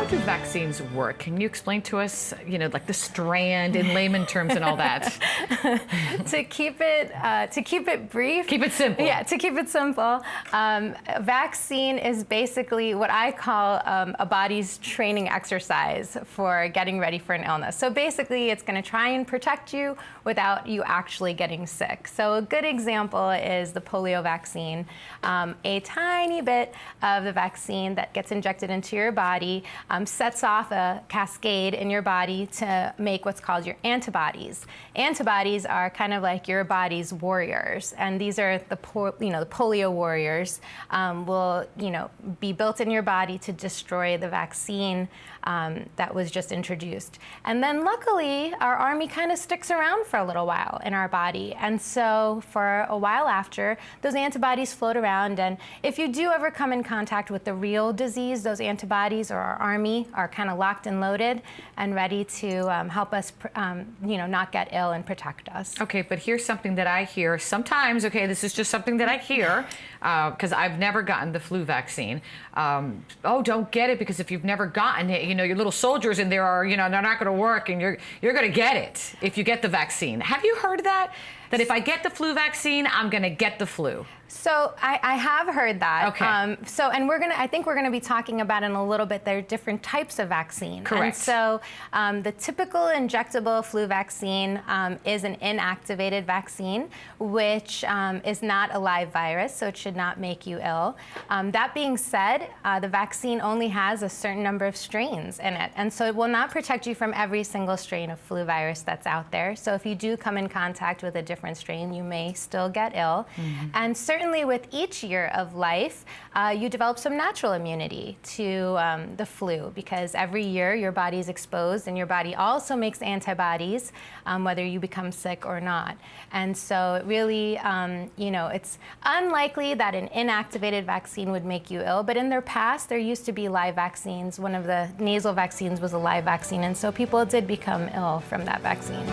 how do vaccines work? Can you explain to us, like the strand in layman terms and all that? To keep it brief. Keep it simple. Yeah, to keep it simple. A vaccine is basically what I call a body's training exercise for getting ready for an illness. So basically, it's going to try and protect you without you actually getting sick. So a good example is the polio vaccine. A tiny bit of the vaccine that gets injected into your body sets off a cascade in your body to make what's called your antibodies. Antibodies are kind of like your body's warriors, and these are the polio warriors will be built in your body to destroy the vaccine that was just introduced. And then luckily, our army kind of sticks around for a little while in our body. And so for a while after, those antibodies float around. And if you do ever come in contact with the real disease, those antibodies or our army are kind of locked and loaded and ready to help us, not get ill and protect us. Okay, but here's something that I hear sometimes. Okay, this is just something that I hear because I've never gotten the flu vaccine. Oh, don't get it because if you've never gotten it, your little soldiers in there are, they're not going to work, and you're going to get it if you get the vaccine. Have you heard that? That if I get the flu vaccine, I'm going to get the flu. So I have heard that. Okay. And I think we're gonna be talking about in a little bit, there are different types of vaccine. Correct. And so the typical injectable flu vaccine is an inactivated vaccine, which is not a live virus, so it should not make you ill. That being said, the vaccine only has a certain number of strains in it, and so it will not protect you from every single strain of flu virus that's out there. So if you do come in contact with a different strain, you may still get ill. Mm-hmm. And certainly with each year of life, you develop some natural immunity to the flu, because every year your body is exposed and your body also makes antibodies, whether you become sick or not. And so it really, it's unlikely that an inactivated vaccine would make you ill, but in their past, there used to be live vaccines. One of the nasal vaccines was a live vaccine, and so people did become ill from that vaccine.